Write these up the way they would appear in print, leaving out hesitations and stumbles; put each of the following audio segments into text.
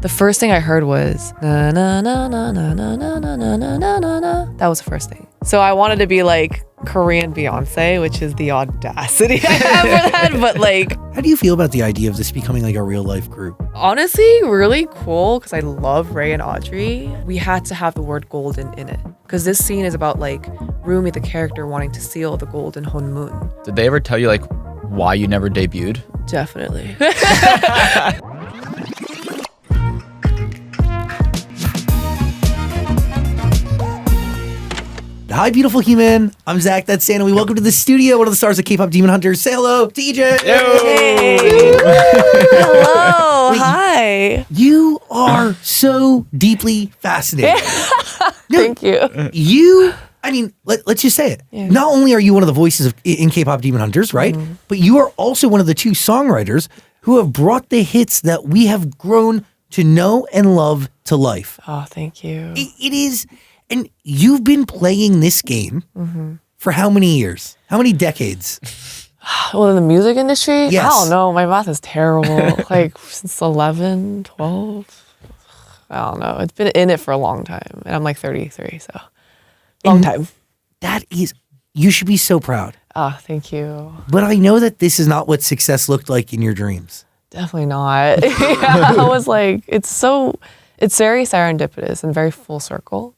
the first thing I heard was na na na na na na na na na na na na na. That was the first thing. So I wanted to be like Korean Beyoncé, which is the audacity I have for that. But like, how do you feel about the idea of this becoming like a real life group? Honestly, really cool because I love Ray and Audrey. We had to have the word golden in it because this scene is about like Rumi, the character, wanting to seal the golden honmun. Did they ever tell you like why you never debuted? Definitely. Hi, beautiful human. I'm Zach, that's Santa. We welcome to the studio one of the stars of KPop Demon Hunters. Say hello to Ejae. Hey. Hello. Hi. You are so deeply fascinating. Thank you. I mean, let's just say it. Yeah. Not only are you one of the voices in KPop Demon Hunters, right? But you are also one of the two songwriters who have brought the hits that we have grown to know and love to life. Oh, thank you. It is... And you've been playing this game for how many years? How many decades? Well, in the music industry? Yes. I don't know. My math is terrible. Like since 11, 12. I don't know. It's been in it for a long time. And I'm like 33, so long time. That is, you should be so proud. Oh, thank you. But I know that this is not what success looked like in your dreams. Definitely not. Yeah, I was like, it's very serendipitous and very full circle.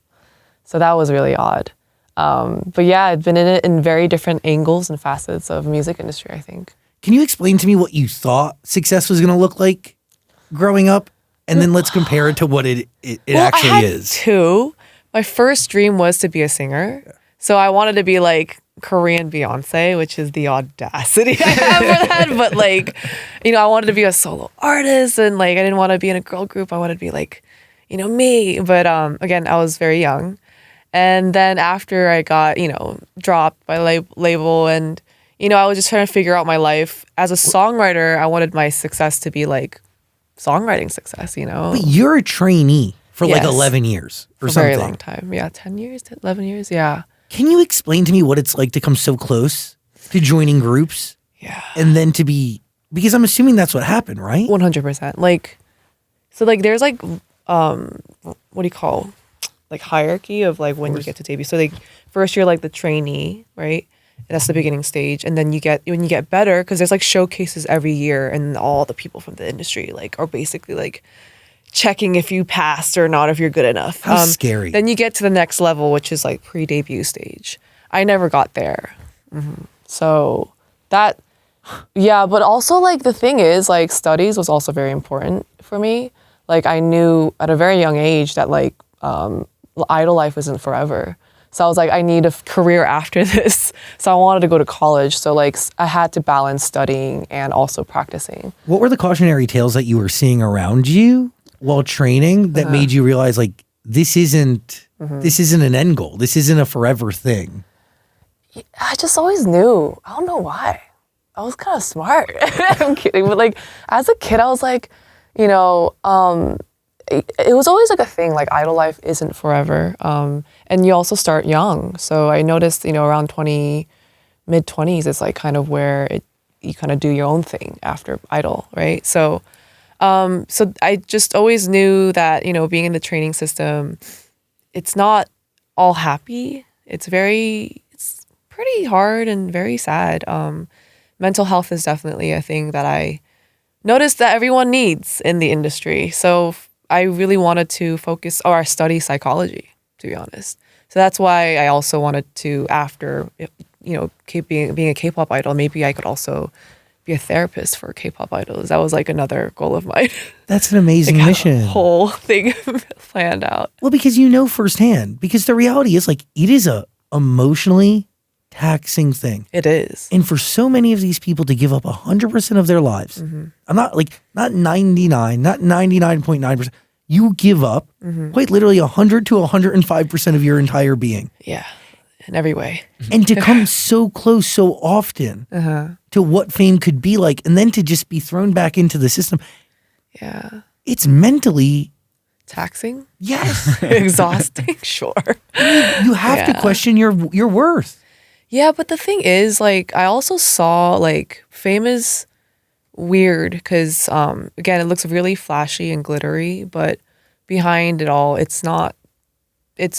So that was really odd. But yeah, I'd been in it in very different angles and facets of music industry, I think. Can you explain to me what you thought success was going to look like growing up? And then let's compare it to what it actually I had is. Two. My first dream was to be a singer. So I wanted to be like Korean Beyoncé, which is the audacity I have for that. But like, I wanted to be a solo artist and like, I didn't want to be in a girl group. I wanted to be like, me. But again, I was very young. And then after I got, dropped by label and, I was just trying to figure out my life. As a songwriter, I wanted my success to be like songwriting success, But you're a trainee for like 11 years or something. A very long time. Yeah, 10 years, 11 years, yeah. Can you explain to me what it's like to come so close to joining groups? Yeah. And then to be, because I'm assuming that's what happened, right? 100%. Like, so like there's like, what do you call like hierarchy of like when you get to debut. So like first you're like the trainee, right? And that's the beginning stage. And then when you get better, because there's like showcases every year and all the people from the industry like are basically like checking if you passed or not, if you're good enough. How scary. Then you get to the next level, which is like pre-debut stage. I never got there. So that, yeah, but also like the thing is like studies was also very important for me. Like I knew at a very young age that like idol life isn't forever. So I was like, I need a career after this. So I wanted to go to college. So like I had to balance studying and also practicing. What were the cautionary tales that you were seeing around you while training that made you realize like this isn't an end goal. This isn't a forever thing? I just always knew. I don't know why. I was kind of smart. I'm kidding. But like as a kid, I was like, it was always like a thing, like idol life isn't forever. And you also start young. So I noticed, around mid-20s is like kind of where you kind of do your own thing after idol, right? So I just always knew that, being in the training system, it's not all happy. It's pretty hard and very sad. Mental health is definitely a thing that I noticed that everyone needs in the industry. So I really wanted to focus or study psychology, to be honest. So that's why I also wanted to, after, being a K-pop idol, maybe I could also be a therapist for K-pop idols. That was like another goal of mine. That's an amazing mission. Whole thing planned out. Well, because firsthand, because the reality is like, it is a emotionally taxing thing. It is. And for so many of these people to give up 100% of their lives, I'm not 99, not 99.9%. You give up quite literally 100 to 105% of your entire being. Yeah, in every way. And to come so close so often to what fame could be like, and then to just be thrown back into the system. Yeah. It's mentally taxing. Yes. Exhausting. Sure. You have to question your worth. Yeah, but the thing is, like, I also saw, like, fame is weird because again, it looks really flashy and glittery, but behind it all, it's not. It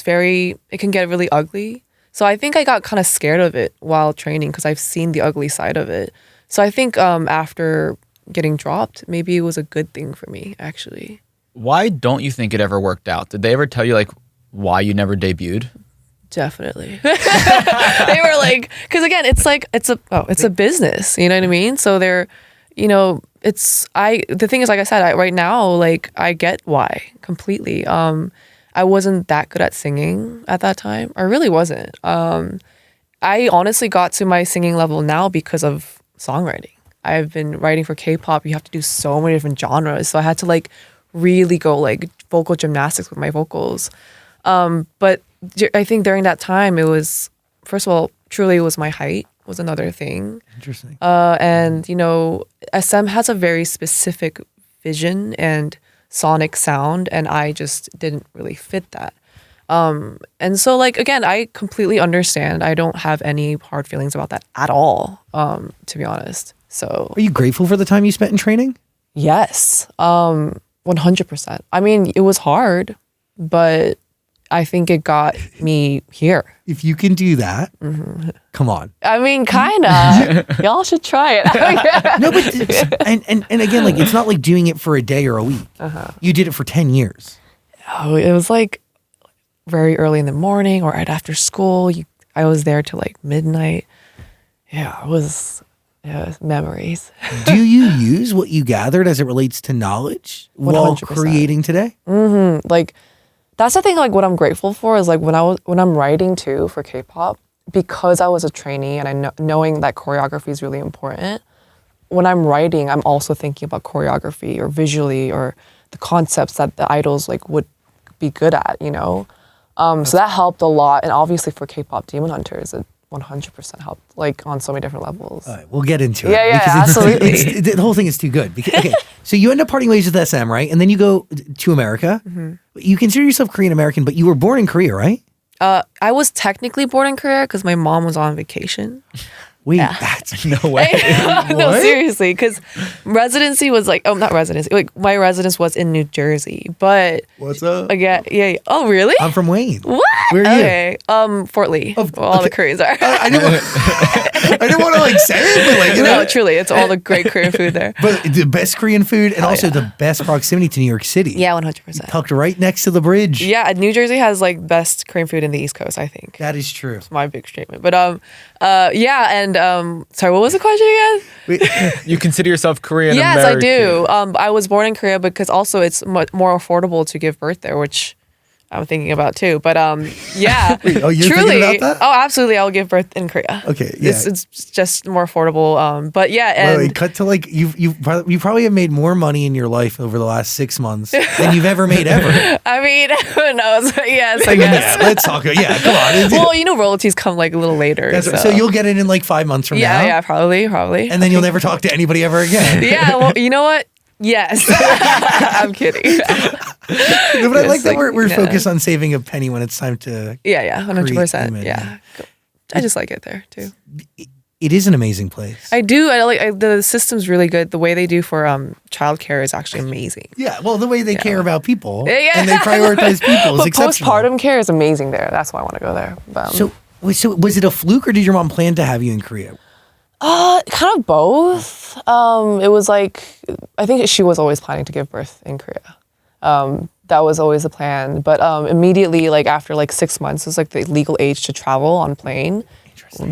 can get really ugly. So I think I got kind of scared of it while training because I've seen the ugly side of it. So I think after getting dropped, maybe it was a good thing for me, actually. Why don't you think it ever worked out? Did they ever tell you like why you never debuted? Definitely. They were like, because again, it's a business, you know what I mean? So they're, the thing is, like I said, right now, like I get why completely. I wasn't that good at singing at that time. I really wasn't. I honestly got to my singing level now because of songwriting. I've been writing for K-pop. You have to do so many different genres. So I had to like really go like vocal gymnastics with my vocals. But I think during that time, it was, first of all, truly it was my height was another thing. Interesting. And, SM has a very specific vision and sonic sound, and I just didn't really fit that. And so like, again, I completely understand. I don't have any hard feelings about that at all, to be honest. So are you grateful for the time you spent in training? Yes, 100%. I mean, it was hard, but I think it got me here. If you can do that, come on. I mean, kinda. Y'all should try it. No, but and again, like it's not like doing it for a day or a week. You did it for 10 years. Oh, it was like very early in the morning or right after school. I was there till like midnight. Yeah, it was memories. Do you use what you gathered as it relates to knowledge 100%. while creating today? Like that's the thing. Like what I'm grateful for is like when I'm writing too for K-pop, because I was a trainee and knowing that choreography is really important. When I'm writing, I'm also thinking about choreography or visually or the concepts that the idols like would be good at, So that helped a lot. And obviously for K-pop Demon Hunters, it 100% helped, like on so many different levels. All right, we'll get into it. Yeah, absolutely. The whole thing is too good. Okay, so you end up parting ways with SM, right? And then you go to America. You consider yourself Korean American, but you were born in Korea, right? I was technically born in Korea because my mom was on vacation. Wait, That's no way. No, seriously, because residency was like, not residency. Like my residence was in New Jersey, but what's up? again, yeah. Oh, really? I'm from Wayne. What? Where are you? Okay. Fort Lee. Where all the Koreans are. I didn't want to like say it, but like No, truly, it's all the great Korean food there. But the best Korean food and also the best proximity to New York City. Yeah, 100%. Tucked right next to the bridge. Yeah, New Jersey has like best Korean food in the East Coast, I think. That is true. My big statement. But yeah, and sorry, what was the question again? You consider yourself Korean Yes, American? I do. I was born in Korea because also it's more affordable to give birth there, which I'm thinking about too. But yeah, Wait, you're truly. thinking about that? Oh, absolutely, I'll give birth in Korea. Okay, yeah. It's just more affordable. But yeah, and Wait, cut to like you probably have made more money in your life over the last 6 months than you've ever made ever. I mean, who knows? Yes, I guess. Yeah, let's talk. Yeah, come on. Well, royalties come like a little later. So you'll get it in like 5 months from now. Yeah, probably. And then you'll never talk to anybody ever again. Yeah, well, you know what? Yes. I'm kidding. No, but I like that we're focused on saving a penny when it's time to. Yeah, 100%. image. Yeah. I just like it there too. It is an amazing place. I do. The system's really good. The way they do for childcare is actually amazing. Yeah, well, the way they care about people Yeah. and they prioritize people is But exceptional. postpartum care is amazing there. That's why I want to go there. So was it a fluke or did your mom plan to have you in Korea? Kind of both. It was like, I think she was always planning to give birth in Korea. That was always the plan. But immediately, like after like 6 months, it was like the legal age to travel on plane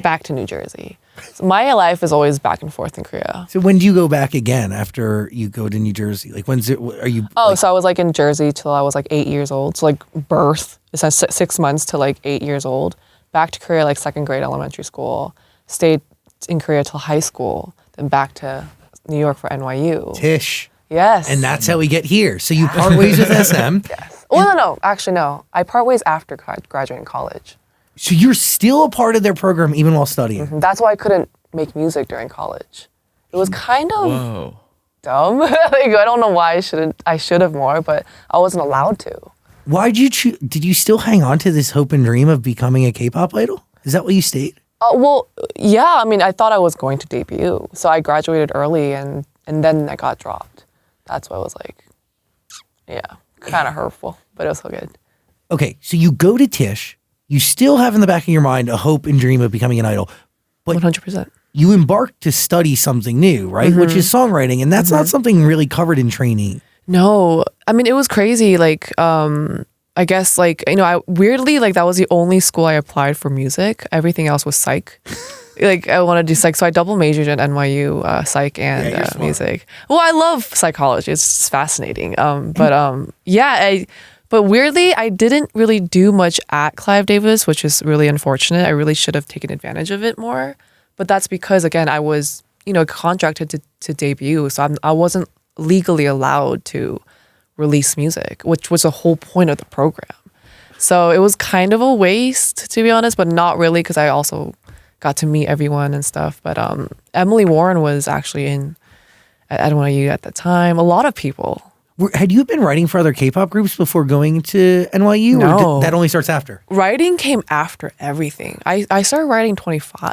back to New Jersey. So my life is always back and forth in Korea. So when do you go back again after you go to New Jersey? Like are you? So I was like in Jersey till I was like 8 years old. So like birth, it's 6 months to like 8 years old. Back to Korea, like second grade elementary school. Stayed in Korea till high school. Then back to New York for NYU. Tisch. Yes. And that's how we get here. So you part ways with SM. Yes. Well, no. Actually, no. I part ways after graduating college. So you're still a part of their program even while studying. That's why I couldn't make music during college. It was kind of Whoa. dumb. Like, I don't know why I should have more, but I wasn't allowed to. Why'd you choose? Did you still hang on to this hope and dream of becoming a K-pop idol? Is that what you stated? Well, yeah. I mean, I thought I was going to debut, so I graduated early, and and then I got dropped. That's why I was like, yeah, kind of hurtful, but it was so good. Okay, so you go to Tisch. You still have in the back of your mind a hope and dream of becoming an idol. But 100%. you embark to study something new, right? Which is songwriting. And that's not something really covered in trainee. No, I mean, it was crazy. Like, I guess like, weirdly, like that was the only school I applied for music. Everything else was psych. Like I want to do psych. So I double majored in NYU psych and music. Well, I love psychology. It's fascinating. But weirdly, I didn't really do much at Clive Davis, which is really unfortunate. I really should have taken advantage of it more. But that's because, again, I was, contracted to debut. So I wasn't legally allowed to release music, which was the whole point of the program. So it was kind of a waste, to be honest, but not really, because I also got to meet everyone and stuff. But Emily Warren was actually at NYU at the time. A lot of people. Had you been writing for other K-pop groups before going to NYU? No. Or that only starts after? Writing came after everything. I started writing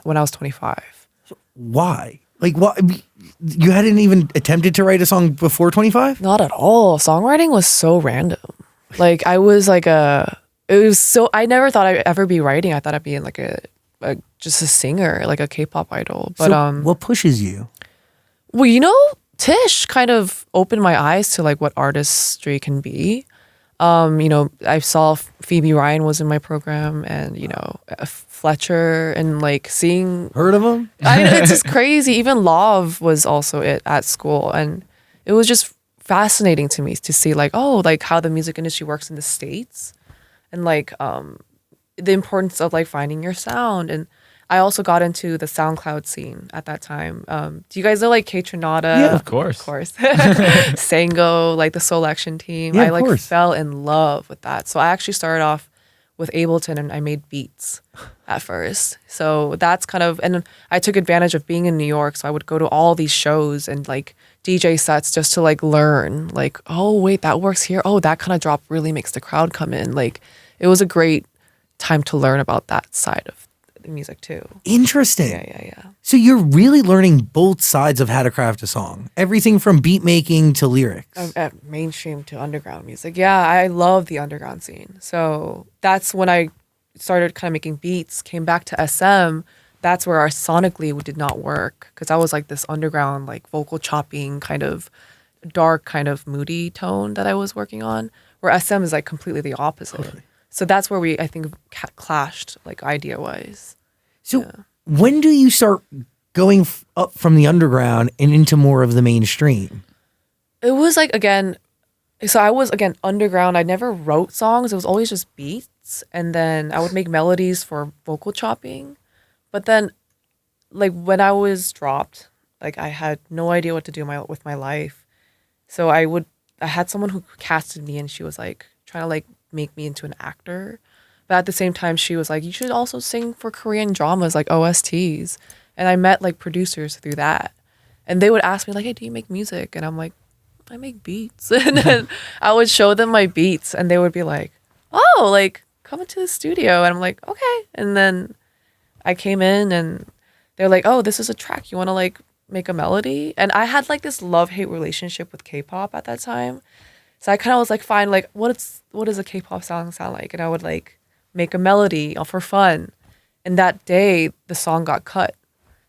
when I was 25. Why? Like, what? You hadn't even attempted to write a song before 25? Not at all. Songwriting was so random. Like, I was like I never thought I'd ever be writing. I thought I'd be in like just a singer, like a K-pop idol. But so what pushes you? Well, Tisch kind of opened my eyes to like what artistry can be. I saw Phoebe Ryan was in my program, and Fletcher, and like seeing. Heard of him? I know, it's just crazy. Even Lauv was also at school, and it was just fascinating to me to see like how the music industry works in the States, and like the importance of like finding your sound. And I also got into the SoundCloud scene at that time. Do you guys know like Kaytranada? Yeah, of course. Sango, like the Soul Action team. Yeah, I like course. fell in love with that. So I actually started off with Ableton, and I made beats at first. So that's and I took advantage of being in New York. So I would go to all these shows and like DJ sets just to like learn like, oh wait, that works here. Oh, that kind of drop really makes the crowd come in. Like it was a great time to learn about that side of the music too. Interesting. Yeah. So you're really learning both sides of how to craft a song. Everything from beat making to lyrics. Mainstream to underground music. Yeah, I love the underground scene. So that's when I started kind of making beats, came back to SM. That's where our sonically did not work, because I was like this underground, like vocal chopping, kind of dark, kind of moody tone that I was working on, where SM is like completely the opposite. Totally. So that's where I think clashed, like idea-wise. So when do you start going up from the underground and into more of the mainstream? It was like, so I was, underground. I never wrote songs. It was always just beats. And then I would make melodies for vocal chopping. But then, like, when I was dropped, like, I had no idea what to do with my life. So I had someone who casted me, and she was, like, trying to, like, make me into an actor. But at the same time, she was like, you should also sing for Korean dramas, like OSTs. And I met like producers through that. And they would ask me like, hey, do you make music? And I'm like, I make beats. And then I would show them my beats, and they would be like, oh, like come into the studio. And I'm like, okay. And then I came in, and they're like, oh, this is a track. You want to like make a melody? And I had like this love-hate relationship with K-pop at that time. So I kind of was like, fine, like what does a K-pop song sound like? And I would like make a melody for fun. And that day, the song got cut.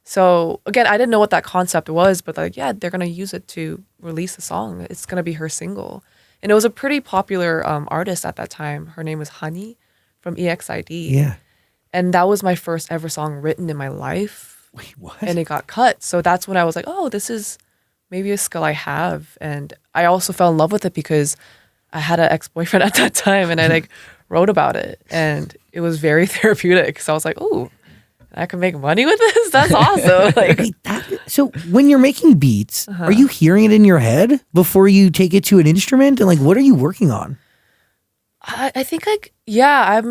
So again, I didn't know what that concept was, but like, yeah, they're going to use it to release a song. It's going to be her single. And it was a pretty popular artist at that time. Her name was Honey from EXID. Yeah. And that was my first ever song written in my life. Wait, what? And it got cut. So that's when I was like, oh, this is maybe a skill I have. And I also fell in love with it because I had an ex-boyfriend at that time, and I like wrote about it, and it was very therapeutic. So I was like, oh, I can make money with this? That's awesome. Like, so when you're making beats, are you hearing it in your head before you take it to an instrument? And like, what are you working on? I think like, yeah,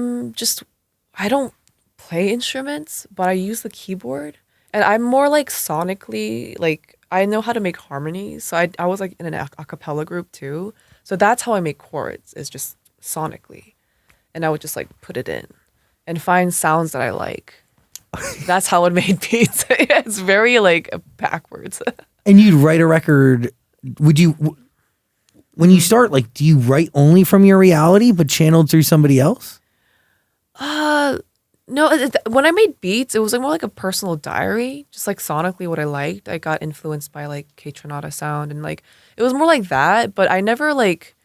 I don't play instruments, but I use the keyboard, and I'm more like sonically, like I know how to make harmonies. So I was like in an a cappella group too. So that's how I make chords, is just sonically. And I would just like put it in and find sounds that I like. That's how it made beats. It's very like backwards. And you'd write a record. Would you, when you start, like, do you write only from your reality but channeled through somebody else? No, when I made beats, it was like more like a personal diary, just like sonically what I liked. I got influenced by like K-Tronada sound and like it was more like that, but I never like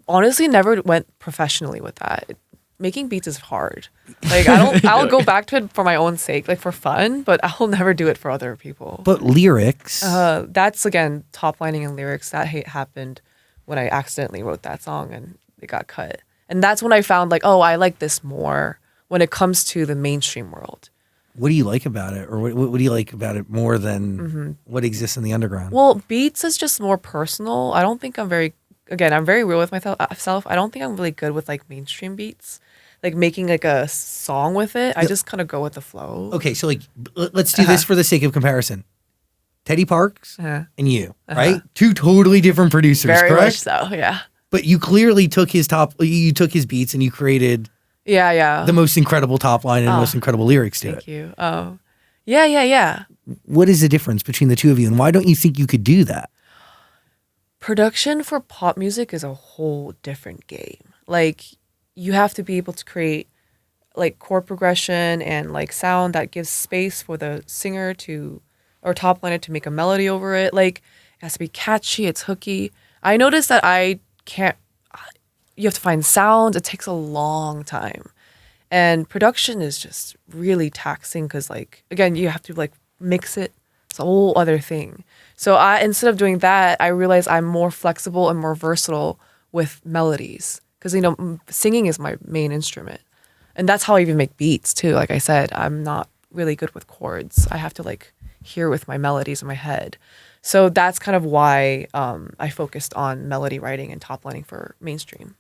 honestly never went professionally with that. Making beats is hard. Like I'll go back to it for my own sake, like for fun, but I'll never do it for other people. But lyrics. That's again top lining and lyrics that happened when I accidentally wrote that song and it got cut. And that's when I found like, oh, I like this more when it comes to the mainstream world. What do you like about it? Or what do you like about it more than what exists in the underground? Well, beats is just more personal. I don't think I'm very real with myself. I don't think I'm really good with like mainstream beats. Like making like a song with it. I just kind of go with the flow. Okay, so like let's do this for the sake of comparison. Teddy Parks and you, right? Two totally different producers, Very correct? much so, yeah. But you clearly took his beats and you created the most incredible top line and most incredible lyrics to it. Thank you. Oh, yeah. What is the difference between the two of you, and why don't you think you could do that? Production for pop music is a whole different game. Like, you have to be able to create like chord progression and like sound that gives space for the singer to, or top liner to make a melody over it. Like, it has to be catchy, it's hooky. I noticed that you have to find sounds. It takes a long time. And production is just really taxing because like, again, you have to like mix it. It's a whole other thing. So instead of doing that, I realized I'm more flexible and more versatile with melodies. Because, you know, singing is my main instrument. And that's how I even make beats, too. Like I said, I'm not really good with chords. I have to, like, hear with my melodies in my head. So that's kind of why I focused on melody writing and top lining for mainstream.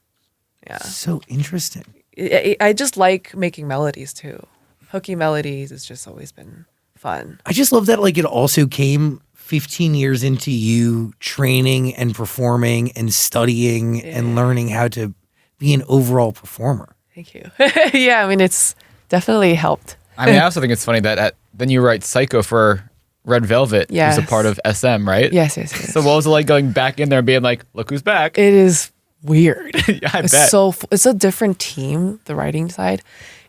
Yeah. So interesting. I just like making melodies, too. Hooky melodies has just always been fun. I just love that, like, it also came 15 years into you training and performing and studying and learning how to be an overall performer. Thank you. Yeah, I mean, it's definitely helped. I mean, I also think it's funny that then you write Psycho for Red Velvet, who's a part of SM, right? Yes. So what was it like going back in there and being like, look who's back? It is weird. Yeah, I bet. It's a different team, the writing side.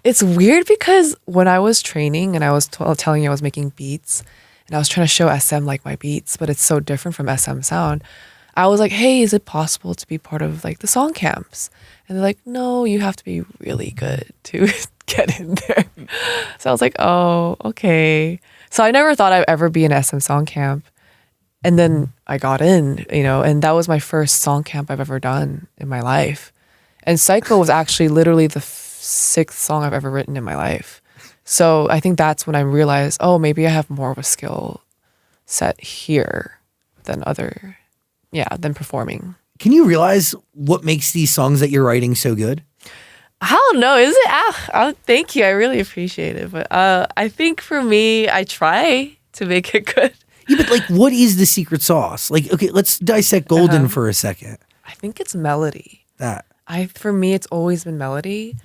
It's weird because when I was training and I was telling you I was making beats and I was trying to show SM like my beats, but it's so different from SM sound. I was like, hey, is it possible to be part of like the song camps? And they're like, no, you have to be really good to get in there. So I was like, oh, okay. So I never thought I'd ever be in SM song camp. And then I got in, you know, and that was my first song camp I've ever done in my life. And Psycho was actually literally the sixth song I've ever written in my life. So I think that's when I realized, oh, maybe I have more of a skill set here than than performing. Can you realize what makes these songs that you're writing so good? I don't know. Is it? Thank you. I really appreciate it. But I think for me, I try to make it good. Yeah, but like, what is the secret sauce? Like, okay, let's dissect Golden for a second. I think it's melody. For me, it's always been melody.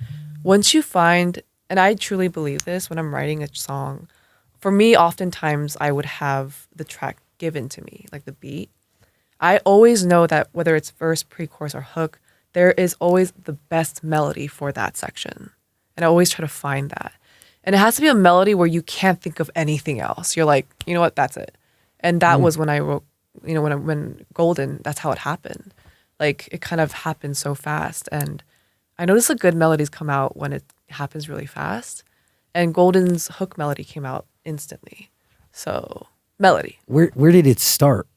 Once you find, and I truly believe this, when I'm writing a song, for me, oftentimes I would have the track given to me, like the beat. I always know that whether it's verse, pre-chorus, or hook, there is always the best melody for that section. And I always try to find that. And it has to be a melody where you can't think of anything else. You're like, you know what, that's it. And that was when I wrote, you know, when Golden, that's how it happened. Like, it kind of happened so fast. And I notice the good melodies come out when it happens really fast. And Golden's hook melody came out instantly. So, melody. Where did it start?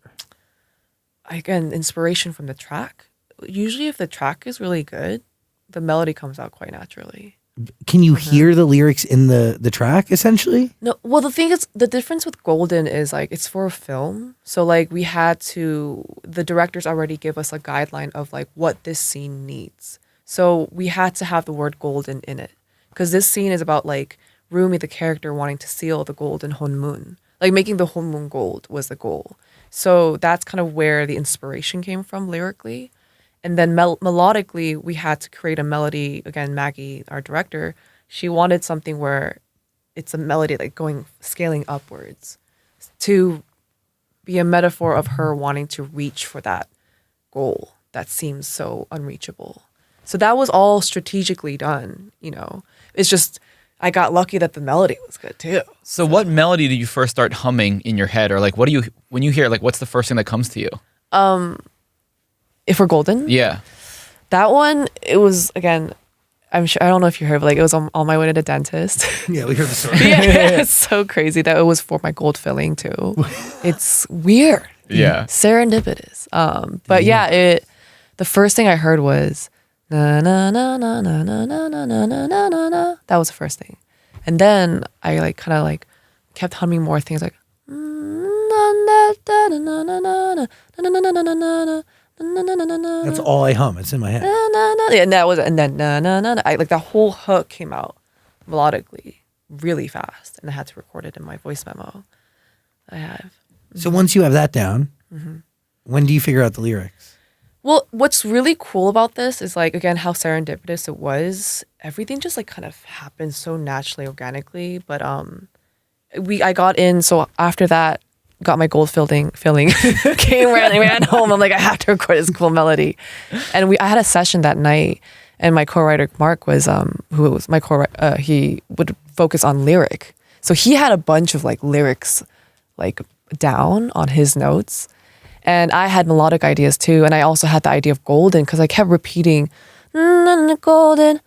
Again, inspiration from the track. Usually if the track is really good, the melody comes out quite naturally. Can you hear the lyrics in the track, essentially? No, well, the thing is, the difference with Golden is, like, it's for a film. So, like, the directors already give us a guideline of, like, what this scene needs. So we had to have the word golden in it. Because this scene is about, like, Rumi, the character, wanting to seal the golden honmun. Like, making the honmun gold was the goal. So that's kind of where the inspiration came from lyrically. And then melodically, we had to create a melody. Again, Maggie, our director, she wanted something where it's a melody like scaling upwards to be a metaphor of her wanting to reach for that goal that seems so unreachable. So that was all strategically done, you know. It's just I got lucky that the melody was good too. So what melody did you first start humming in your head, or like what do you when you hear, like, what's the first thing that comes to you? If we're golden, Yeah, that one, it was, again, I'm sure, I don't know if you heard, but like it was on my way to the dentist. Yeah, we heard the story. Yeah, it's so crazy that it was for my gold filling too. It's weird. yeah. Serendipitous. But yeah, the first thing I heard was na na na na na na na na na na na na na. That was the first thing. And then I like kind of like kept humming more things like That's all I hum. It's in my head. and that was, and then I like the whole hook came out melodically really fast, and I had to record it in my voice memo I have. So once you have that down, when do you figure out the lyrics? Well, what's really cool about this is like, again, how serendipitous it was. Everything just like kind of happened so naturally, organically. But I got in. So after that, got my gold filling, came ran home. I'm like, I have to record this cool melody. And I had a session that night, and my co-writer Mark was who was my co-writer. He would focus on lyric. So he had a bunch of like lyrics like down on his notes. And I had melodic ideas too. And I also had the idea of golden because I kept repeating, golden,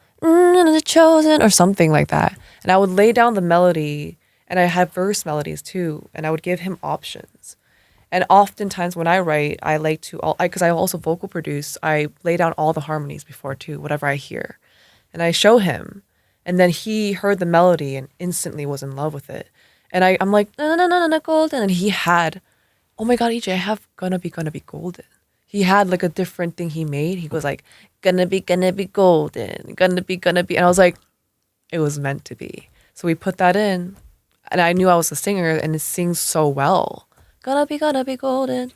chosen, or something like that. And I would lay down the melody, and I had verse melodies too. And I would give him options. And oftentimes when I write, I like to, because I also vocal produce, I lay down all the harmonies before too, whatever I hear. And I show him. And then he heard the melody and instantly was in love with it. And I'm like, golden. And he had, oh my God, Ejae, I have gonna be golden. He had like a different thing he made. He goes like, gonna be golden, gonna be. And I was like, it was meant to be. So we put that in, and I knew I was a singer, and it sings so well. Gonna be golden.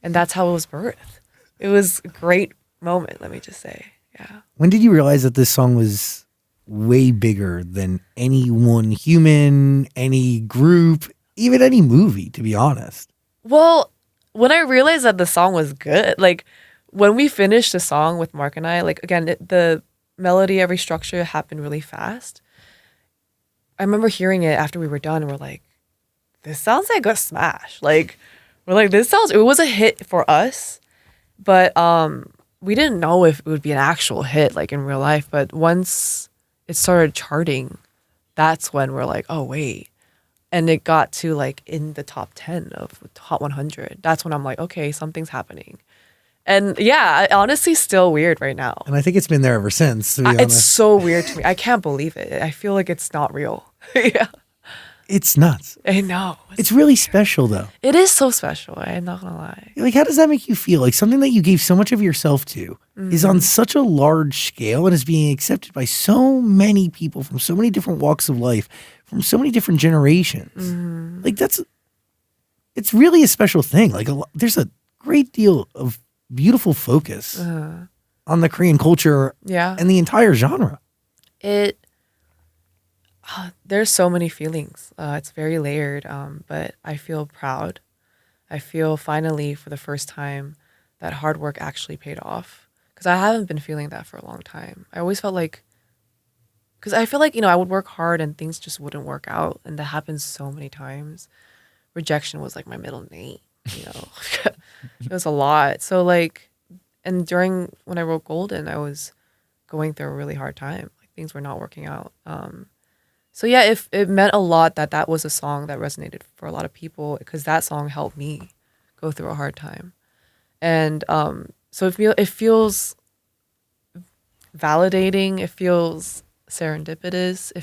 And that's how it was birthed. It was a great moment, let me just say. Yeah. When did you realize that this song was way bigger than any one human, any group, even any movie, to be honest? Well, when I realized that the song was good, like when we finished the song with Mark and I, like again, the melody, every structure happened really fast. I remember hearing it after we were done, and we're like, this sounds like a smash. Like, we're like, it was a hit for us, but we didn't know if it would be an actual hit, like in real life. But once it started charting, that's when we're like, oh, wait. And it got to like in the top 10 of Hot 100. That's when I'm like, okay, something's happening. And yeah, honestly, still weird right now. And I think it's been there ever since, to be honest. It's so weird to me. I can't believe it. I feel like it's not real. Yeah. It's nuts. I know. It's really special, though. It is so special. I'm not going to lie. Like, how does that make you feel? Like, something that you gave so much of yourself to is on such a large scale and is being accepted by so many people from so many different walks of life, from so many different generations. Like, it's really a special thing. Like, there's a great deal of beautiful focus on the Korean culture and the entire genre. There's so many feelings. It's very layered, but I feel proud. I feel finally, for the first time, that hard work actually paid off. Because I haven't been feeling that for a long time. I always felt like, because I feel like, I would work hard and things just wouldn't work out. And that happens so many times. Rejection was like my middle name, It was a lot. So like, and when I wrote Golden, I was going through a really hard time. Like things were not working out. So yeah, it meant a lot that was a song that resonated for a lot of people, because that song helped me go through a hard time. And so it feels validating. It feels serendipitous.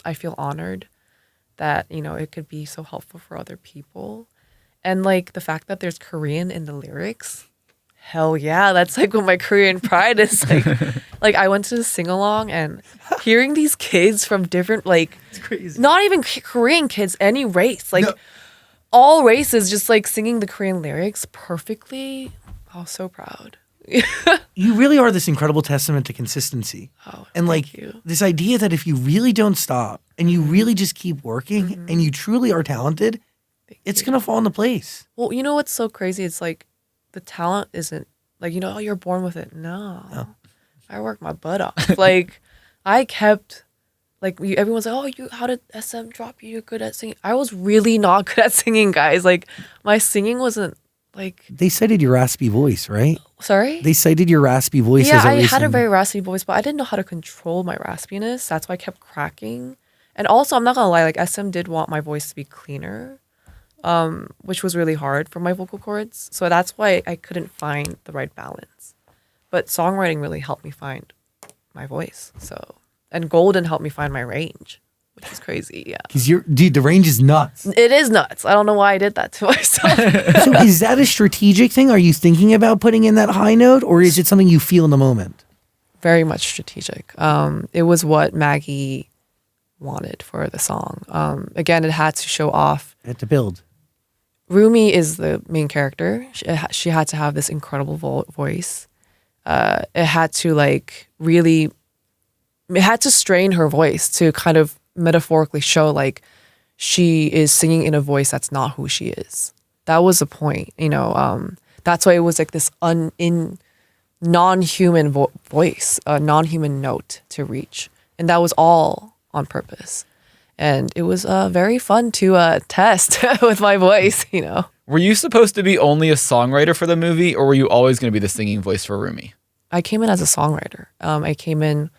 I feel honored that, it could be so helpful for other people. And like the fact that there's Korean in the lyrics, hell yeah, that's like what my Korean pride is. Like I went to the sing-along, and hearing these kids from different, like, it's crazy. Not even Korean kids, any race, like all races, just like singing the Korean lyrics perfectly. I was so proud. You really are this incredible testament to consistency. And like this idea that if you really don't stop and you really just keep working and you truly are talented, It's going to fall into place. Well, you know what's so crazy? It's like the talent isn't like, oh, you're born with it. No. I worked my butt off. Like, I kept, like, everyone's like, oh, how did SM drop you? You're good at singing. I was really not good at singing, guys. Like, my singing wasn't, like... They cited your raspy voice, right? Sorry? They cited your raspy voice as a I reason. had a very raspy voice, but I didn't know how to control my raspiness. That's why I kept cracking. And also, I'm not gonna lie, like, SM did want my voice to be cleaner, which was really hard for my vocal cords. So that's why I couldn't find the right balance. But songwriting really helped me find my voice. So, and Golden helped me find my range, which is crazy. Yeah. Because dude, the range is nuts. It is nuts. I don't know why I did that to myself. So is that a strategic thing? Are you thinking about putting in that high note, or is it something you feel in the moment? Very much strategic. It was what Maggie wanted for the song. Again, it had to show off. It had to build. Rumi is the main character. She had to have this incredible voice. It had to it had to strain her voice to kind of metaphorically show like she is singing in a voice that's not who she is. That was the point, that's why it was like this non-human voice, a non-human note to reach. And that was all on purpose. And it was very fun to test with my voice, Were you supposed to be only a songwriter for the movie, or were you always going to be the singing voice for Rumi? I came in as a songwriter. I came in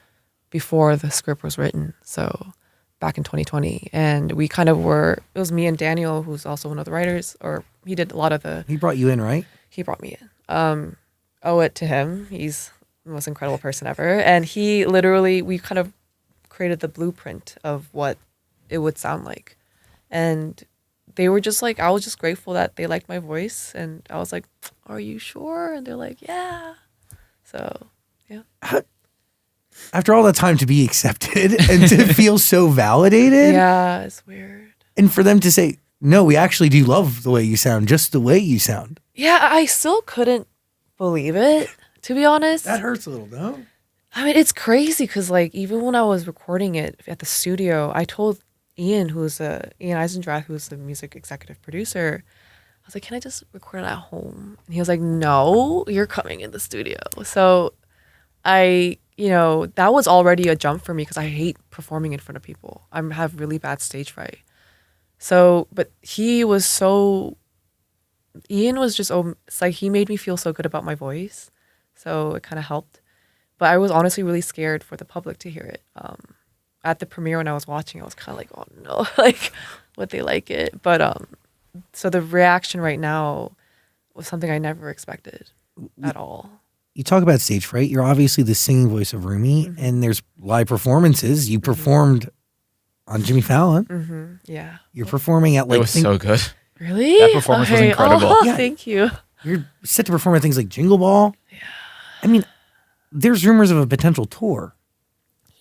before the script was written, so back in 2020. And we kind of it was me and Daniel, who's also one of the writers, or he did a lot of He brought you in, right? He brought me in. Owe it to him. He's the most incredible person ever. And we kind of created the blueprint of what it would sound like. And they were just like, I was just grateful that they liked my voice. And I was like, are you sure? And they're like, yeah. So, yeah. After all that time to be accepted and to feel so validated. Yeah, it's weird. And for them to say, no, we actually do love the way you sound, just the way you sound. Yeah, I still couldn't believe it, to be honest. That hurts a little, no? I mean, it's crazy because like even when I was recording it at the studio, I told Ian Eisendrath, who's the music executive producer, I was like, can I just record it at home? And he was like, no, you're coming in the studio. So that was already a jump for me because I hate performing in front of people. I have really bad stage fright. So, but Ian was just, it's like he made me feel so good about my voice. So it kind of helped. But I was honestly really scared for the public to hear it. At the premiere when I was watching, I was kind of like, oh no, like would they like it? But so the reaction right now was something I never expected at all. You talk about stage fright. You're obviously the singing voice of Rumi, and there's live performances. You performed on Jimmy Fallon. Mm-hmm. Yeah. You're performing at like... It was so good. Really? That performance was incredible. Oh, yeah. Thank you. You're set to perform at things like Jingle Ball. Yeah. I mean, there's rumors of a potential tour.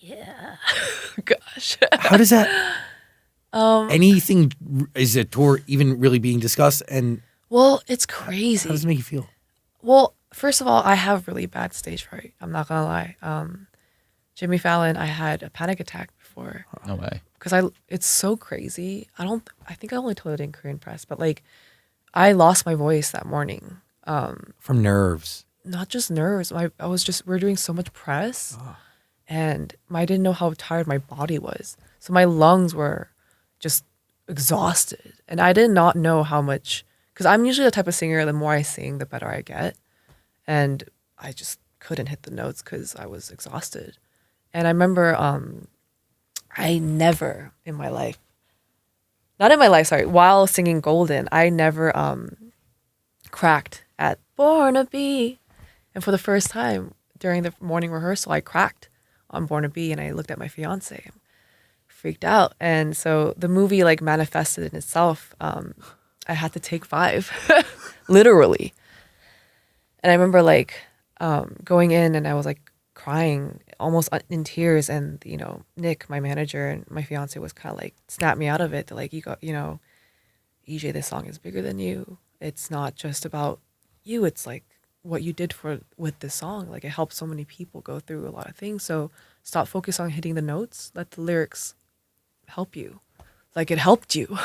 Yeah. Gosh. How does that... is a tour even really being discussed? And well, it's crazy. How does it make you feel? Well, first of all, I have really bad stage fright. I'm not gonna lie. Jimmy Fallon, I had a panic attack before. No way. Because it's so crazy. I think I only told it in Korean press, but like, I lost my voice that morning. From nerves. Not just nerves. We were doing so much press, and I didn't know how tired my body was. So my lungs were just exhausted, and I did not know how much. Because I'm usually the type of singer, the more I sing, the better I get. And I just couldn't hit the notes because I was exhausted. And I remember I never in my life, while singing Golden, I never cracked at Born to Be. And for the first time during the morning rehearsal, I cracked on Born to Be, and I looked at my fiance, freaked out. And so the movie like manifested in itself. I had to take 5, literally. And I remember like going in, and I was like crying, almost in tears. And Nick, my manager, and my fiance was kind of like snapped me out of it. They're like, Ejae, this song is bigger than you. It's not just about you. It's like what you did with this song. Like it helped so many people go through a lot of things. So stop focusing on hitting the notes. Let the lyrics help you. Like it helped you.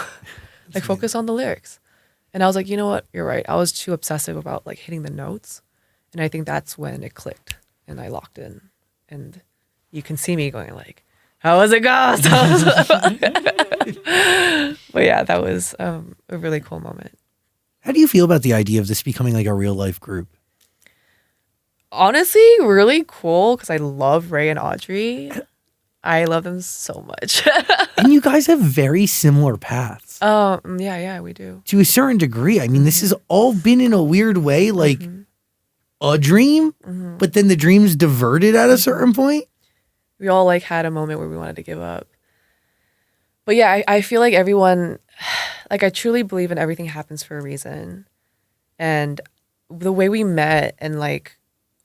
Like focus on the lyrics. And I was like, you know what? You're right. I was too obsessive about like hitting the notes. And I think that's when it clicked and I locked in. And you can see me going like, how was it go? But yeah, that was a really cool moment. How do you feel about the idea of this becoming like a real life group? Honestly, really cool because I love Ray and Audrey. I love them so much. And you guys have very similar paths. Yeah, we do. To a certain degree. I mean, this has all been in a weird way, like a dream, but then the dream's diverted at a certain point. We all like had a moment where we wanted to give up. But yeah, I feel like everyone, like I truly believe in everything happens for a reason. And the way we met and like,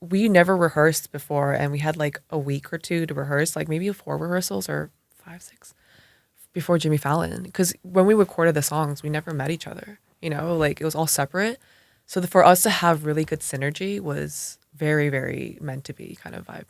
we never rehearsed before and we had like a week or two to rehearse, like maybe 4 rehearsals or 5, 6 before Jimmy Fallon. Because when we recorded the songs, we never met each other, you know, like it was all separate. So for us to have really good synergy was very, very meant to be kind of vibe.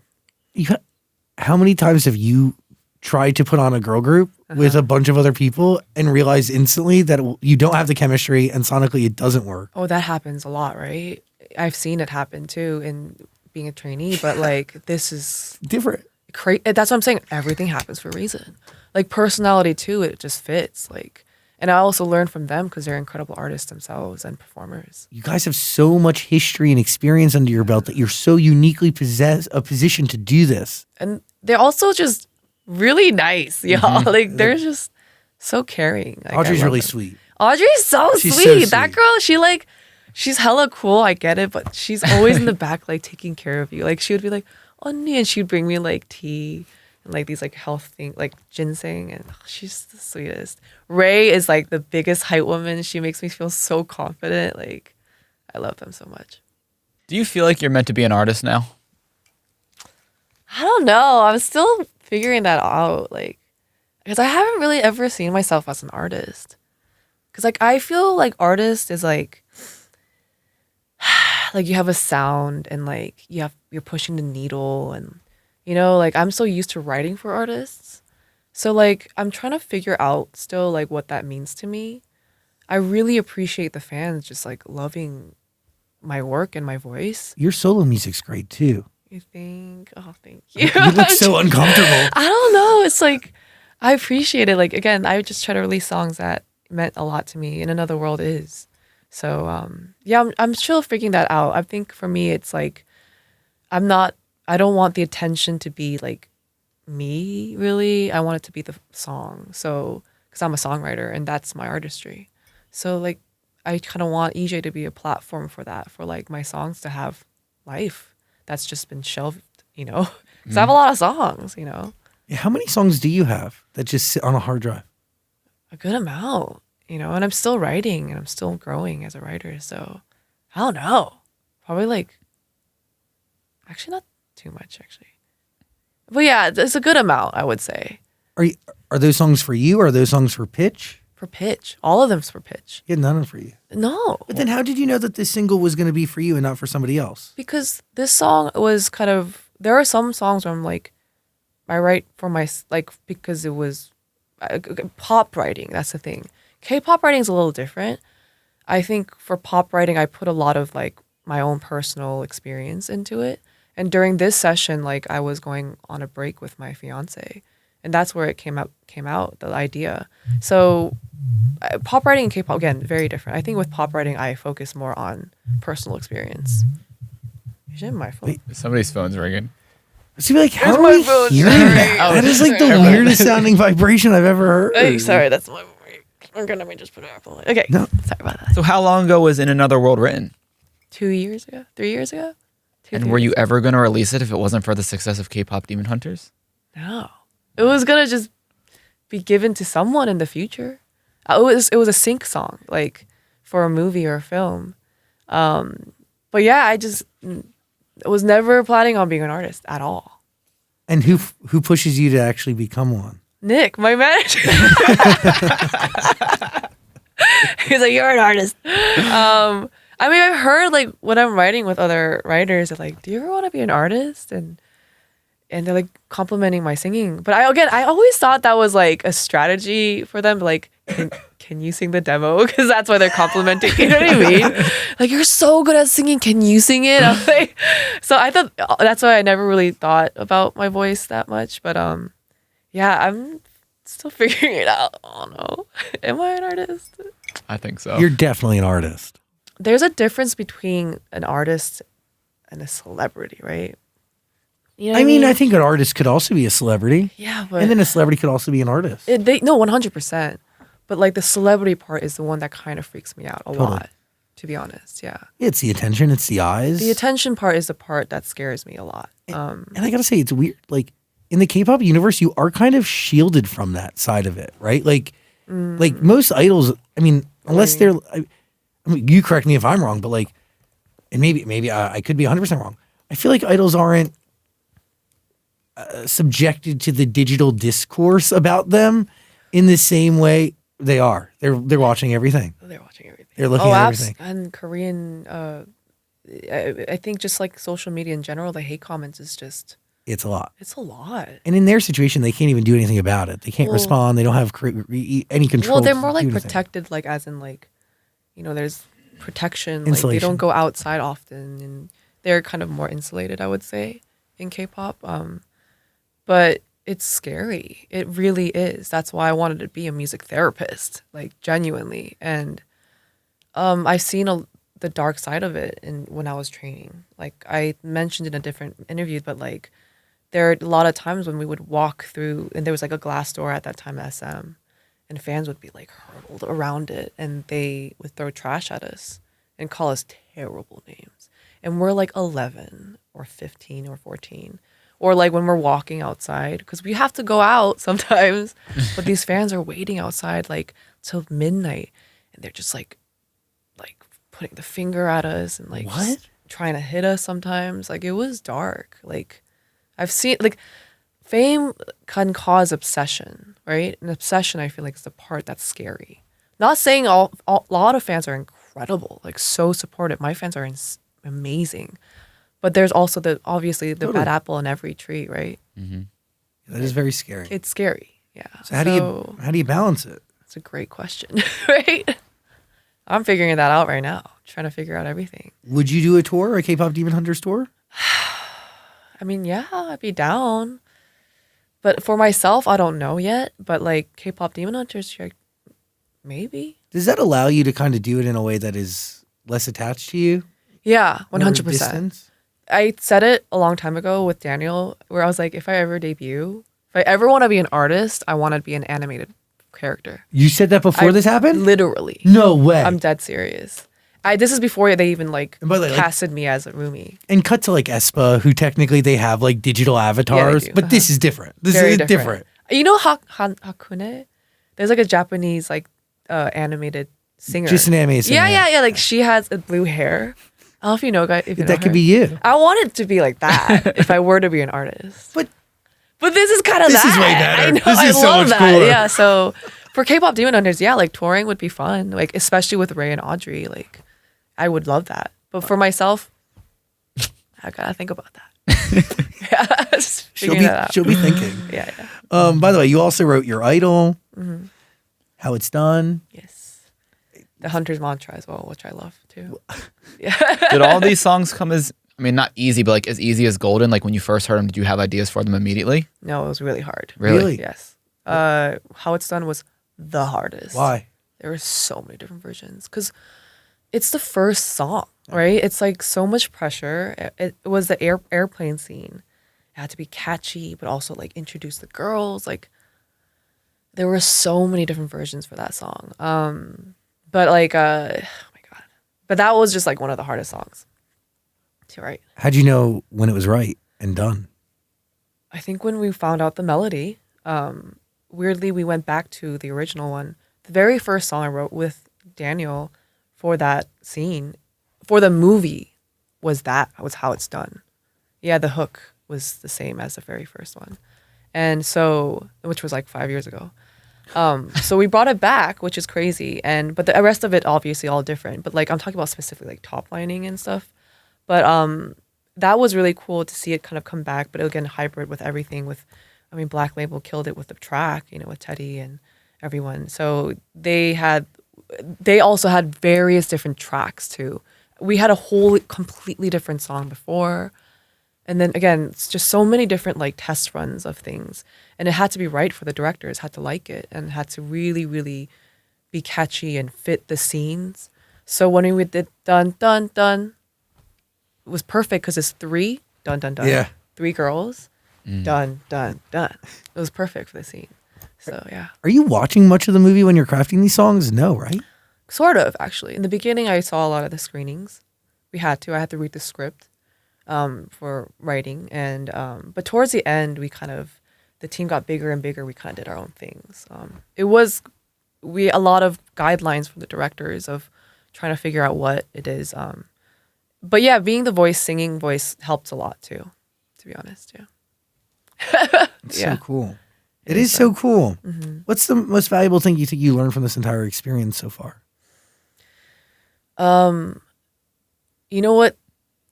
How many times have you tried to put on a girl group with a bunch of other people and realize instantly that you don't have the chemistry and sonically it doesn't work? Oh, that happens a lot, right? I've seen it happen too in being a trainee, but like this is different. That's what I'm saying. Everything happens for a reason. Like personality too, it just fits. Like, and I also learned from them because they're incredible artists themselves and performers. You guys have so much history and experience under your belt that you're so uniquely possess a position to do this. And they're also just really nice, y'all. Like they're just so caring. Like, Audrey's really sweet. Audrey's so She's sweet. so sweet. That girl, she's hella cool. I get it, but she's always in the back, like taking care of you. Like she would be like, "Onni," and she'd bring me like tea and like these like health things, like ginseng, and she's the sweetest. Ray is like the biggest hype woman. She makes me feel so confident. Like I love them so much. Do you feel like you're meant to be an artist now? I don't know. I'm still figuring that out. Like, because I haven't really ever seen myself as an artist. Because like I feel like artist is like you have a sound and like you're pushing the needle and you know like I'm so used to writing for artists, so like I'm trying to figure out still like what that means to me. I really appreciate the fans just like loving my work and my voice. Your solo music's great too. You think? Oh, thank you. You look so uncomfortable. I don't know. It's like I appreciate it. Like again, I would just try to release songs that meant a lot to me and Another World is. So yeah, I'm still figuring that out. I think for me, it's like I don't want the attention to be like me really. I want it to be the song. So because I'm a songwriter and that's my artistry. So like I kind of want Ejae to be a platform for that, for like my songs to have life that's just been shelved, you know. Because I have a lot of songs, you know. Yeah, how many songs do you have that just sit on a hard drive? A good amount. You know, and I'm still writing and I'm still growing as a writer. So I don't know. Probably like, actually not too much actually. But yeah, it's a good amount, I would say. Are those songs for you or are those songs for Pitch? For Pitch. All of them's for Pitch. Yeah, none of them for you. No. But then how did you know that this single was going to be for you and not for somebody else? Because this song was kind of, there are some songs where I'm like, I write for my, like, because it was pop writing. That's the thing. K-pop writing is a little different. I think for pop writing, I put a lot of like my own personal experience into it. And during this session, like I was going on a break with my fiance, and that's where it came out, the idea. So pop writing and K-pop, again, very different. I think with pop writing, I focus more on personal experience. Is it my phone? Wait, somebody's phone's ringing. So like, how are we hearing that? That is like the weirdest sounding vibration I've ever heard. Hey, sorry, that's my. We're gonna just put it up. Okay, no. Sorry about that. So how long ago was In Another World written? 2 years ago? 3 years ago? And were you ever going to release it if it wasn't for the success of K-Pop Demon Hunters? No. It was going to just be given to someone in the future. It was a sync song, like for a movie or a film. But yeah, I was never planning on being an artist at all. And who pushes you to actually become one? Nick, my manager. He's like, you're an artist. I mean, I've heard like when I'm writing with other writers, they're like, do you ever want to be an artist? And they're like complimenting my singing. But I always thought that was like a strategy for them to like can you sing the demo? Because that's why they're complimenting. You know what I mean? Like, you're so good at singing. Can you sing it? I'm like, so I thought that's why I never really thought about my voice that much. But yeah, I'm still figuring it out. I don't know. Am I an artist? I think so. You're definitely an artist. There's a difference between an artist and a celebrity, right? You know what I mean, I think an artist could also be a celebrity. Yeah, but and then a celebrity could also be an artist. No, 100%. But like the celebrity part is the one that kind of freaks me out a lot, to be honest. Yeah. It's the attention. It's the eyes. The attention part is the part that scares me a lot. And I gotta say, it's weird. Like in the K-pop universe, you are kind of shielded from that side of it, right? Like most idols. I mean, unless they're, I mean, you correct me if I'm wrong, but like, and maybe I could be 100% wrong. I feel like idols aren't subjected to the digital discourse about them in the same way they are. They're watching everything. They're watching everything. They're looking at everything. And Korean, I think just like social media in general, the hate comments is just... It's a lot. It's a lot. And in their situation, they can't even do anything about it. They can't respond. They don't have any control. Well, they're more like protected, like as in like, you know, there's protection. Like they don't go outside often, and they're kind of more insulated, I would say, in K-pop. But it's scary. It really is. That's why I wanted to be a music therapist, like genuinely. And I've seen the dark side of it when I was training. Like I mentioned in a different interview, but like there are a lot of times when we would walk through, and there was like a glass door at that time at SM, and fans would be like hurled around it, and they would throw trash at us and call us terrible names. And we're like 11 or 15 or 14. Or like when we're walking outside, because we have to go out sometimes, but these fans are waiting outside like till midnight, and they're just like putting the finger at us and like trying to hit us sometimes. Like it was dark. Like I've seen, like fame can cause obsession, right? And obsession, I feel like, is the part that's scary. Not saying a lot of fans are incredible, like so supportive. My fans are amazing. But there's also obviously the bad apple in every tree, right? Mm-hmm. That is very scary. It's scary, yeah. So how do you balance it? It's a great question, right? I'm figuring that out right now, trying to figure out everything. Would you do a tour, a K-pop Demon Hunters tour? I mean, yeah, I'd be down. But for myself, I don't know yet. But like K-pop Demon Hunters, maybe. Does that allow you to kind of do it in a way that is less attached to you? Yeah, 100%. I said it a long time ago with Daniel, where I was like, if I ever debut, if I ever want to be an artist, I want to be an animated character. You said that before this happened? Literally. No way. I'm dead serious. This is before they even like casted me as a Rumi. And cut to like aespa, who technically they have like digital avatars, but this is different. This is different. You know Hakune? There's like a Japanese like animated singer. Just an animated singer. Yeah. Like she has blue hair. I don't know if you know, guys. That could be you. I want it to be like that if I were to be an artist. But this is kind of that. This is way better. I know. This is I love so much that. cooler. Yeah. So for K-pop Demon Hunters, yeah, like touring would be fun. Like especially with Ray and Audrey, like I would love that. But for myself, I gotta think about that. Yeah, she'll be thinking. Yeah. By the way, you also wrote your Idol, How It's Done. Yes. The Hunter's Mantra as well, which I love too. Yeah. Did all these songs come as, I mean, not easy, but like as easy as Golden? Like when you first heard them, did you have ideas for them immediately? No, it was really hard. Really? Yes. How It's Done was the hardest. Why? There were so many different versions because it's the first song, right? It's like so much pressure. It was the airplane scene. It had to be catchy, but also like introduce the girls. Like there were so many different versions for that song. But like, oh my God. But that was just like one of the hardest songs to write. How'd you know when it was right and done? I think when we found out the melody, weirdly, we went back to the original one. The very first song I wrote with Daniel for that scene, for the movie, was How It's Done. Yeah, the hook was the same as the very first one. And so, which was like 5 years ago. So we brought it back, which is crazy. But the rest of it, obviously all different. But like, I'm talking about specifically like top lining and stuff. But that was really cool to see it kind of come back. But again, hybrid with everything with, I mean, Black Label killed it with the track, you know, with Teddy and everyone. So they also had various different tracks too. We had a whole completely different song before. And then again, it's just so many different like test runs of things. And it had to be right for the directors, had to like it, and had to really, really be catchy and fit the scenes. So when we did dun, dun, dun, it was perfect because it's 3, dun, dun, dun. Yeah. 3 girls, dun, dun, dun. It was perfect for the scene. So yeah. Are you watching much of the movie when you're crafting these songs? No, right? Sort of, actually. In the beginning, I saw a lot of the screenings. I had to read the script for writing. And but towards the end, the team got bigger and bigger. We kind of did our own things. It was a lot of guidelines from the directors of trying to figure out what it is. But yeah, being the singing voice helped a lot too, to be honest. Yeah. It's so cool. It is so cool. Mm-hmm. What's the most valuable thing you think you learned from this entire experience so far? You know what?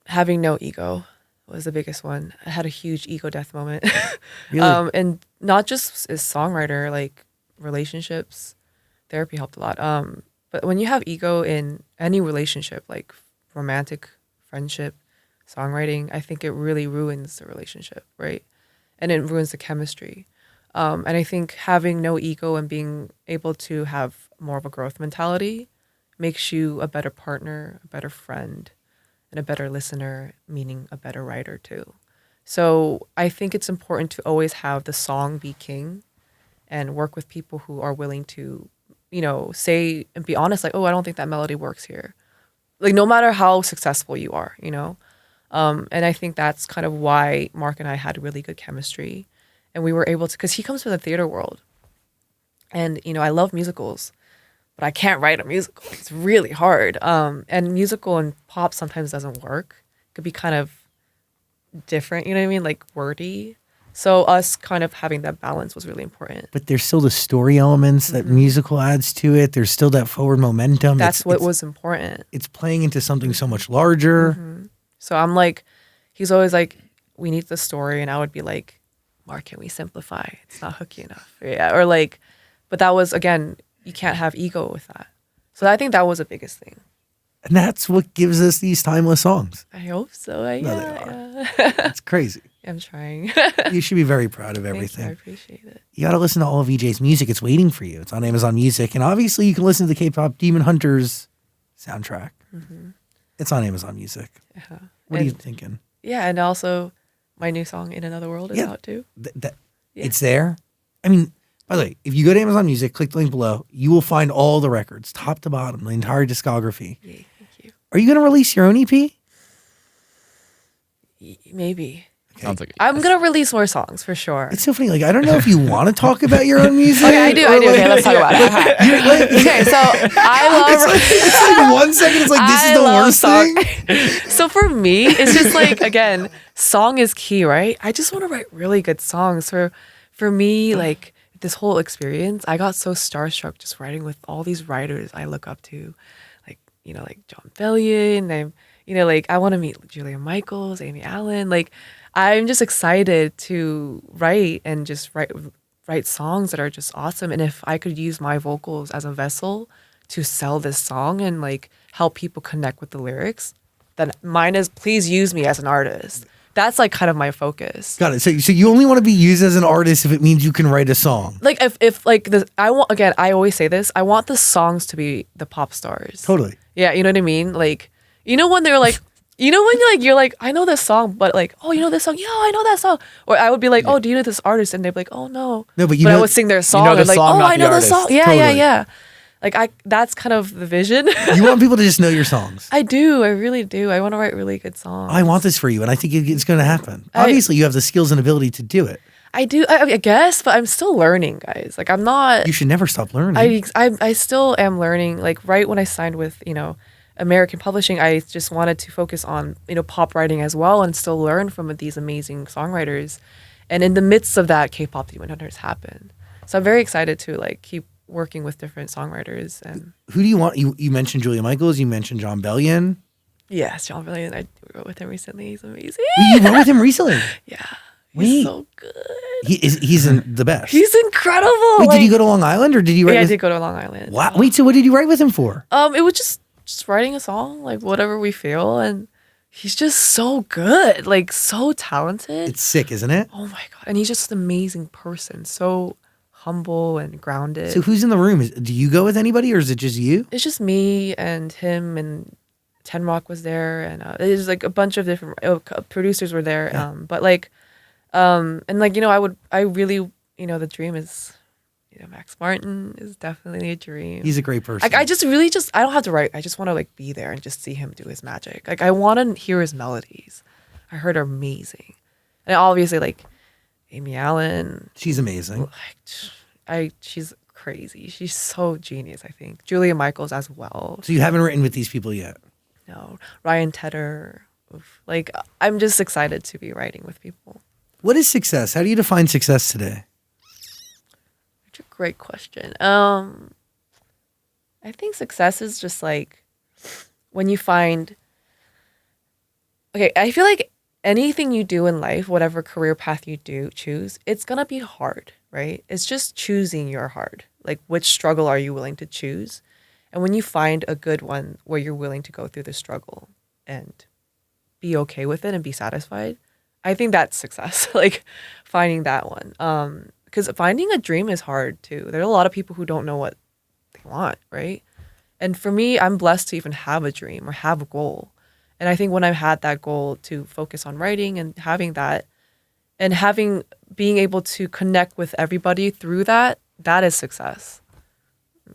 Having no ego was the biggest one. I had a huge ego death moment. Really? And not just as songwriter, like relationships, therapy helped a lot. But when you have ego in any relationship, like romantic, friendship, songwriting, I think it really ruins the relationship, right? And it ruins the chemistry. And I think having no ego and being able to have more of a growth mentality makes you a better partner, a better friend, and a better listener, meaning a better writer too. So I think it's important to always have the song be king and work with people who are willing to, say and be honest, like, oh, I don't think that melody works here. Like, no matter how successful you are, And I think that's kind of why Mark and I had really good chemistry. And we were able to, because he comes from the theater world. And, I love musicals, but I can't write a musical. It's really hard. And musical and pop sometimes doesn't work. It could be kind of different, you know what I mean? Like wordy. So us kind of having that balance was really important. But there's still the story elements that musical adds to it. There's still that forward momentum. That's what was important. It's playing into something so much larger. Mm-hmm. So I'm like, he's always like, we need the story. And I would be like, Mark, can we simplify? It's not hooky enough. Yeah. Or like, but that was, again, you can't have ego with that. So I think that was the biggest thing. And that's what gives us these timeless songs. I hope so. They are. It's crazy. I'm trying. You should be very proud of everything. Thanks, I appreciate it. You got to listen to all of Ejae's music. It's waiting for you. It's on Amazon Music. And obviously you can listen to the KPop Demon Hunters soundtrack. Mm-hmm. It's on Amazon Music. Yeah. What are you thinking? Yeah, and also my new song, In Another World, is out too. It's there. I mean, by the way, if you go to Amazon Music, click the link below, you will find all the records, top to bottom, the entire discography. Yay, thank you. Are you going to release your own EP? Maybe. Okay. Sounds like it, I'm going to release more songs for sure. It's so funny. Like, I don't know if you want to talk about your own music. Okay, I do. Okay, let's talk about it. Okay, so I love... It's like 1 second, it's like, this is the worst thing. So for me, it's just like, again, song is key, right? I just want to write really good songs. For me, like, this whole experience, I got so starstruck just writing with all these writers I look up to. Like, like John Bellion, and like, I want to meet Julia Michaels, Amy Allen. Like, I'm just excited to write and just write songs that are just awesome. And if I could use my vocals as a vessel to sell this song and like help people connect with the lyrics, then mine is, please use me as an artist. That's like kind of my focus. Got it. So you only want to be used as an artist if it means you can write a song. Like if like this, I always say this, I want the songs to be the pop stars. Totally. Yeah, you know what I mean? Like, when they're like, when you're like, I know this song, but like, oh, you know this song? Yeah, I know that song. Or I would be like, oh, do you know this artist? And they'd be like, oh, no. No, but I would sing their song. You know the and song, like, oh, not I know the the song. artist. Yeah, Totally. yeah. Like, that's kind of the vision. You want people to just know your songs. I do. I really do. I want to write really good songs. I want this for you, and I think it's going to happen. Obviously, you have the skills and ability to do it. I do, I guess, but I'm still learning, guys. Like, I'm not... You should never stop learning. I still am learning. Like, right when I signed with, American Publishing, I just wanted to focus on, pop writing as well and still learn from these amazing songwriters. And in the midst of that, KPop Demon Hunters happened. So I'm very excited to, like, keep working with different songwriters. And who do you want? You mentioned Julia Michaels. You mentioned John Bellion. Yes, John Bellion. I wrote with him recently. He's amazing. You wrote with him recently? Yeah. Wait. He's so good. He's the best. He's incredible. Wait, did you go to Long Island or did you write? Yeah, I did go to Long Island. Wow. Wait, so what did you write with him for? It was just writing a song, like whatever we feel, and he's just so good, like so talented. It's sick, isn't it? Oh my God. And he's just an amazing person. So humble and grounded. So who's in the room? Do you go with anybody or is it just you? It's just me and him, and Ten Rock was there, and there's like a bunch of different producers were there. Yeah. But like, and like, I really, the dream is, Max Martin is definitely a dream. He's a great person. Like, I don't have to write. I just want to like be there and just see him do his magic. Like, I want to hear his melodies. I heard are amazing. And obviously like Amy Allen. She's amazing. She's crazy. She's so genius, I think. Julia Michaels as well. So you haven't written with these people yet? No. Ryan Tedder. Oof. Like, I'm just excited to be writing with people. What is success? How do you define success today? That's a great question. I think success is just like when you find... Okay, I feel like anything you do in life, whatever career path you choose, it's going to be hard, right? It's just choosing your hard. Like, which struggle are you willing to choose? And when you find a good one where you're willing to go through the struggle and be okay with it and be satisfied, I think that's success. Like, finding that one. Because finding a dream is hard too. There are a lot of people who don't know what they want, right? And for me, I'm blessed to even have a dream or have a goal. And I think when I've had that goal to focus on writing and having that, and being able to connect with everybody through that, that is success.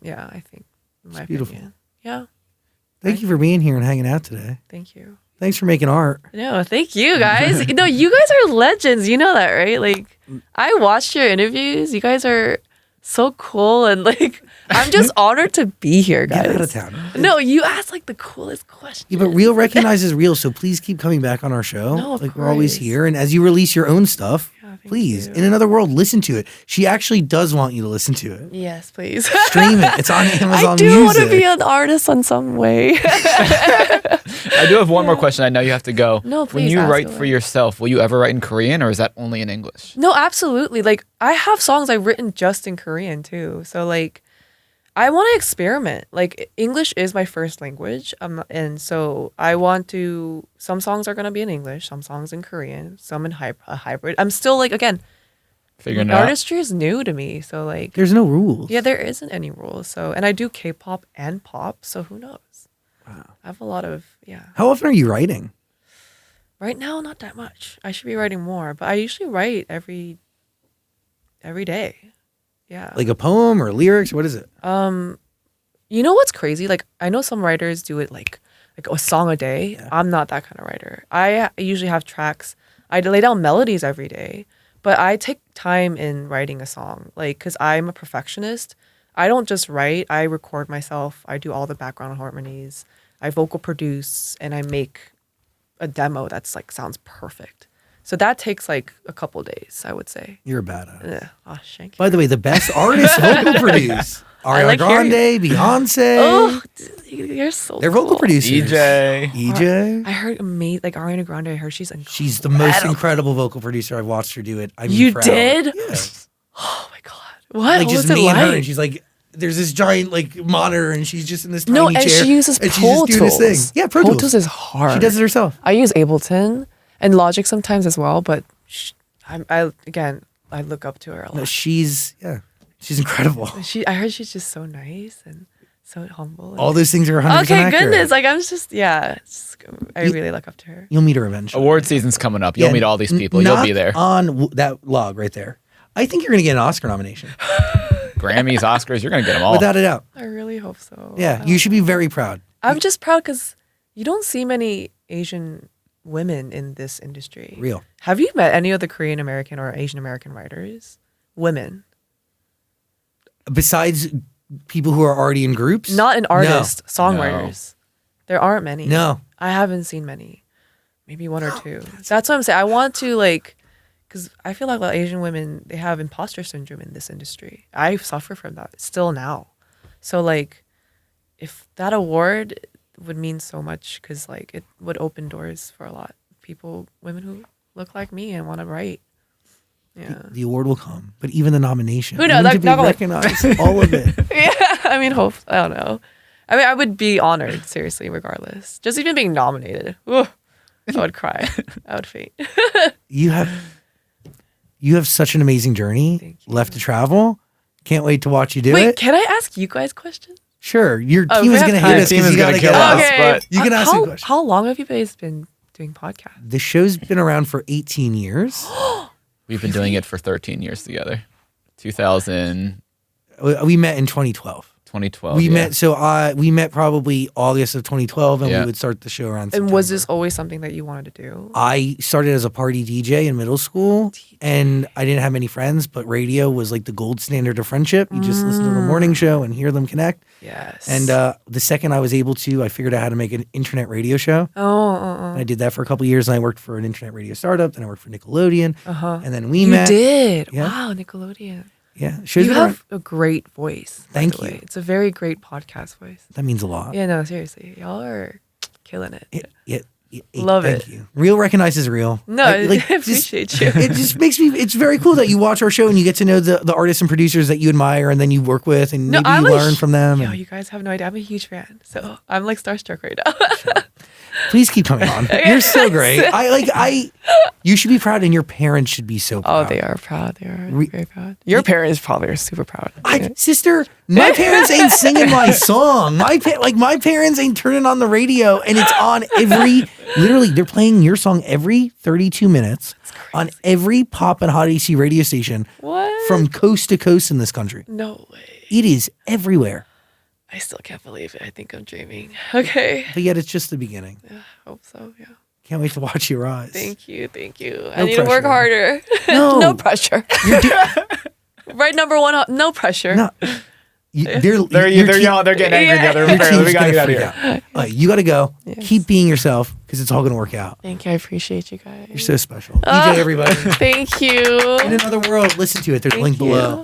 Yeah, I think. In my beautiful. opinion. Yeah. Thank you for being here and hanging out today. Thank you. Thanks for making art. No, thank you guys. No, you guys are legends. You know that, right? Like, I watched your interviews. You guys are so cool, and like, I'm just honored to be here, guys. Get out of town. No, you asked like the coolest question. Yeah, but real recognizes real, so please keep coming back on our show. No, of we're always course. here, and as you release your own stuff, please, you. in another world, listen to it. She actually does want you to listen to it. Yes, please. Stream it. It's on Amazon Music. I do want to be an artist in some way. I do have one more question. I know you have to go. No, please. When you ask write away. for yourself, will you ever write in Korean or is that only in English? No, absolutely. Like, I have songs I've written just in Korean too. So like, I want to experiment. Like, English is my first language. And so I want to, some songs are going to be in English, some songs in Korean, some in a hybrid. I'm still like, again, Figuring it out. artistry is new to me. So like, There's no rules. yeah, there isn't any rules. So, and I do K-pop and pop. So who knows? Wow. I have a lot of, How often are you writing? Right now, not that much. I should be writing more, but I usually write every day. Yeah. Like a poem or lyrics? What is it? You know what's crazy? Like, I know some writers do it like a song a day. Yeah. I'm not that kind of writer. I usually have tracks. I lay down melodies every day, but I take time in writing a song. Like, because I'm a perfectionist. I don't just write. I record myself. I do all the background harmonies. I vocal produce, and I make a demo that's like sounds perfect. So that takes like a couple days, I would say. You're a badass. Yeah. Oh, thank you. By the way, the best artists vocal produce. Ariana like Grande, Beyonce. Oh, you're so They're vocal cool. producers. Ejae. Ejae. I heard amazing, like Ariana Grande. I heard she's incredible. She's the most incredible vocal producer. I've watched her do it. I'm You proud. did? Yeah. Oh my god! What? Like What just was it me and her, like? and she's like, there's this giant like monitor, and she's just in this tiny No, and chair. she uses and Pro she's just doing this Tools. thing. Yeah, Pro Tools. is hard. She does it herself. I use Ableton and Logic sometimes as well, but I look up to her a lot. No, she's incredible. I heard she's just so nice and so humble. And All those things are 100% okay, accurate. goodness. Like I'm just I really look up to her. You'll meet her eventually. Award season's coming up. You'll Yeah, meet all these people. You'll be there. On that log right there. I think you're going to get an Oscar nomination. Grammys, Oscars, you're going to get them all. Without a doubt. I really hope so. Yeah, you should be very proud. I'm just proud because you don't see many Asian women in this industry. Real. Have you met any of the Korean American or Asian American writers? Women. Besides people who are already in groups? Not an artist, No. songwriters. There aren't many. No. I haven't seen many. Maybe one or two. That's what I'm saying. I want to because I feel like Asian women, they have imposter syndrome in this industry. I suffer from that still now. So if that award would mean so much because it would open doors for a lot of people, women who look like me and want to write. The award will come, but even the nomination. Who knows? To be recognized, all of it. Yeah, I mean, I don't know. I mean, I would be honored, seriously, regardless. Just even being nominated. Ooh, I would cry. I would faint. You have such an amazing journey left to travel. Can't wait to watch you do it. Wait, can I ask you guys questions? Sure. Your team is going to hit us because you got to get us. But you can ask me questions. How long have you guys been doing podcasts? The show's been around for 18 years. We've been doing it for 13 years together. 2000. We met in 2012. 2012. We met probably August of 2012, and we would start the show around September. And was this always something that you wanted to do? I started as a party DJ in middle school, and I didn't have many friends, but radio was like the gold standard of friendship. You just listen to the morning show and hear them connect. Yes. And the second I was able to, I figured out how to make an internet radio show. And I did that for a couple of years, and I worked for an internet radio startup. Then I worked for Nickelodeon, and then we met. You did? Yeah. Wow, Nickelodeon. Yeah, you have a great voice. Thank you. It's a very great podcast voice. That means a lot. Yeah, no, seriously, y'all are killing it. Love it. Thank you. Real recognizes real. No, I appreciate you. It just makes me. It's very cool that you watch our show and you get to know the artists and producers that you admire, and then you work with, and maybe you learn from them. Yo, you guys have no idea. I'm a huge fan, so I'm like starstruck right now. Please keep coming on. You're so great. You should be proud, and your parents should be so proud. Oh, they are proud. They are very proud. Your parents probably are super proud. Sister, my parents ain't singing my song. My parents ain't turning on the radio, and it's on literally, they're playing your song every 32 minutes on every pop and hot AC radio station. What? From coast to coast in this country. No way. It is everywhere. I still can't believe it. I think I'm dreaming. Okay. But yet it's just the beginning. Yeah, I hope so, yeah. Can't wait to watch you rise. Thank you. No I need to work harder. No. No pressure. Right, number one, no pressure. No. They're getting angry together. We gotta get out of here. You gotta go. Yes. Keep being yourself, because it's all gonna work out. Thank you. I appreciate you guys. You're so special. Ejae, everybody. Thank you. In Another World, listen to it. There's a link below.